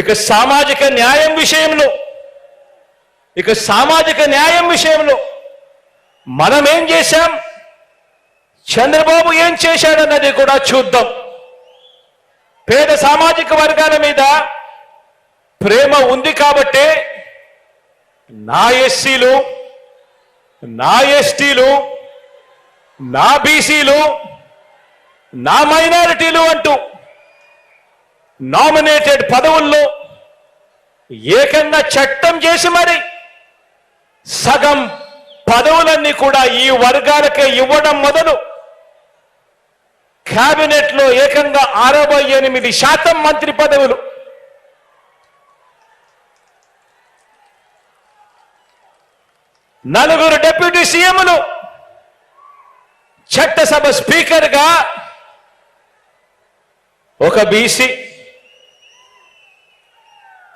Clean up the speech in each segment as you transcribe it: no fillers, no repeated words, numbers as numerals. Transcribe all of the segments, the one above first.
ఇక సామాజిక న్యాయం విషయంలో మనం ఏం చేశాం, చంద్రబాబు ఏం చేశాడన్నది కూడా చూద్దాం. పేద సామాజిక వర్గాల మీద ప్రేమ ఉంది కాబట్టే నా ఎస్సీలు, నా ఎస్టీలు, నా బీసీలు, నా మైనారిటీలు అంటూ నామినేటెడ్ పదవుల్లో ఏకంగా చట్టం చేసి మరి సగం పదవులన్నీ కూడా ఈ వర్గాలకే ఇవ్వడం మొదలు క్యాబినెట్లో ఏకంగా 68% మంత్రి పదవులు, నలుగురు డిప్యూటీ సీఎంలు, చట్టసభ స్పీకర్గా ఒక బీసీ,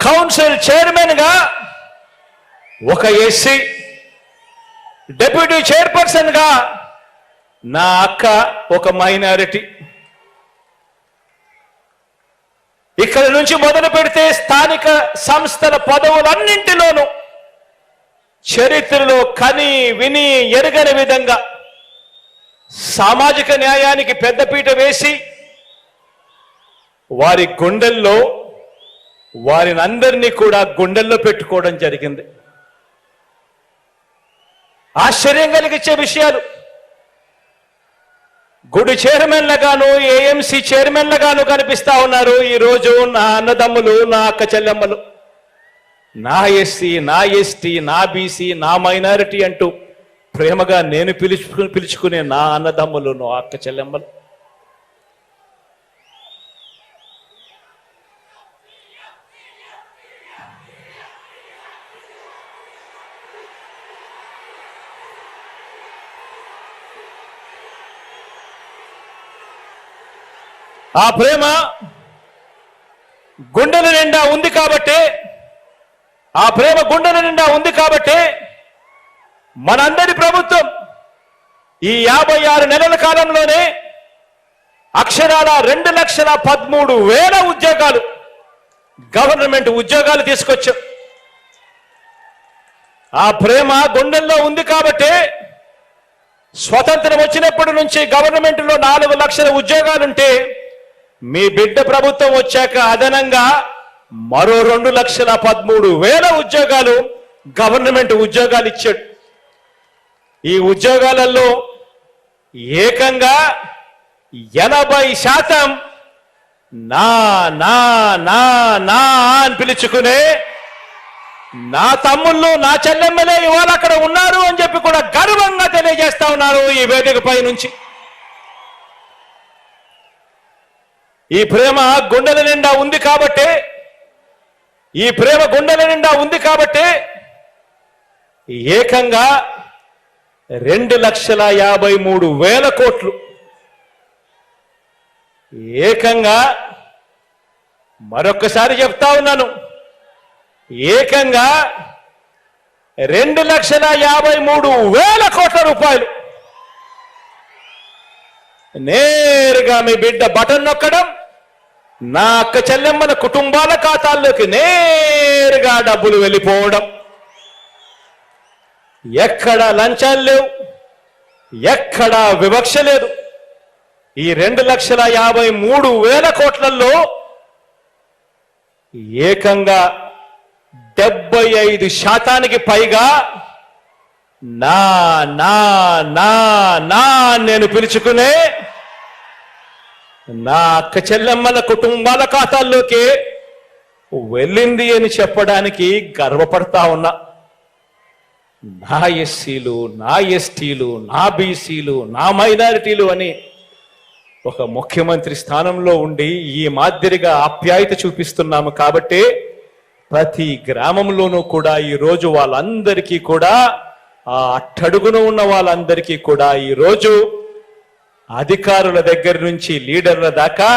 కౌన్సిల్ చైర్మన్ గా ఒక ఎస్సీ, డిప్యూటీ చైర్పర్సన్ గా నా అక్క ఒక మైనారిటీ. ఇక్కడ నుంచి మొదలు పెడితే స్థానిక సంస్థల పదవులన్నింటిలోనూ చరిత్రలో కని విని ఎరగని విధంగా సామాజిక న్యాయానికి పెద్దపీట వేసి వారి గుండెల్లో వారిని అందరినీ కూడా గుండెల్లో పెట్టుకోవడం జరిగింది. ఆశ్చర్యం కలిగించే విషయాలు. గుడి చైర్మన్లుగాను, ఏఎంసీ చైర్మన్లుగాను కనిపిస్తా ఉన్నారు ఈరోజు నా అన్నదమ్ములు, నా అక్క చెల్లెమ్మలు, నా ఎస్సీ, నా ఎస్టీ, నా బీసీ, నా మైనారిటీ అంటూ ప్రేమగా నేను పిలుచుకునే నా అన్నదమ్ములు, నా అక్క చెల్లెమ్మలు. ఆ ప్రేమ గుండెల నిండా ఉంది కాబట్టి మనందరి ప్రభుత్వం ఈ 56 నెలల కాలంలోనే అక్షరాల 2,13,000 ఉద్యోగాలు, గవర్నమెంట్ ఉద్యోగాలు తీసుకొచ్చాం. ఆ ప్రేమ గుండెల్లో ఉంది కాబట్టి స్వతంత్రం వచ్చినప్పటి నుంచి గవర్నమెంట్లో 4 లక్షల ఉద్యోగాలుంటే మీ బిడ్డ ప్రభుత్వం వచ్చాక అదనంగా మరో 2,13,000 ఉద్యోగాలు గవర్నమెంట్ ఉద్యోగాలు ఇచ్చాడు. ఈ ఉద్యోగాలలో ఏకంగా 80% నా నా నా నా అని పిలుచుకునే నా తమ్ముళ్ళు, నా చెల్లెమ్మలే ఇవాళ అక్కడ ఉన్నారు అని చెప్పి కూడా గర్వంగా తెలియజేస్తా ఉన్నారు ఈ వేదికపై నుంచి. ఈ ప్రేమ గుండెల నిండా ఉంది కాబట్టి ఏకంగా 2,53,000 కోట్లు, ఏకంగా మరొక్కసారి చెప్తా ఉన్నాను, ఏకంగా 2,53,000 కోట్ల రూపాయలు నేరుగా మీ బిడ్డ బటన్ నొక్కడం, నా అక్క చెల్లెమ్మల కుటుంబాల ఖాతాల్లోకి నేరుగా డబ్బులు వెళ్ళిపోవడం. ఎక్కడా లంచాలు లేవు, ఎక్కడా వివక్ష లేదు. ఈ 2,53,000 కోట్లలో ఏకంగా 75% పైగా నా నా నా నా నేను పిలుచుకునే నా అక్క చెల్లెమ్మల కుటుంబాల ఖాతాల్లోకి వెళ్ళింది అని చెప్పడానికి గర్వపడతా ఉన్నా. నా ఎస్సీలు, నా ఎస్టీలు, నా బీసీలు, నా మైనారిటీలు అని ఒక ముఖ్యమంత్రి స్థానంలో ఉండి ఈ మాదిరిగా ఆప్యాయత చూపిస్తున్నాము కాబట్టి ప్రతి గ్రామంలోనూ కూడా ఈరోజు వాళ్ళందరికీ కూడా, ఆ అట్టడుగున ఉన్న వాళ్ళందరికీ కూడా ఈరోజు అధికారుల దగ్గర నుంచి లీడర్ల దాకా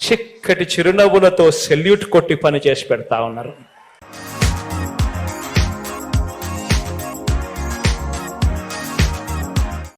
చిక్కటి చిరునవ్వులతో సెల్యూట్ కొట్టి పని చేసి పెడతా ఉన్నారు.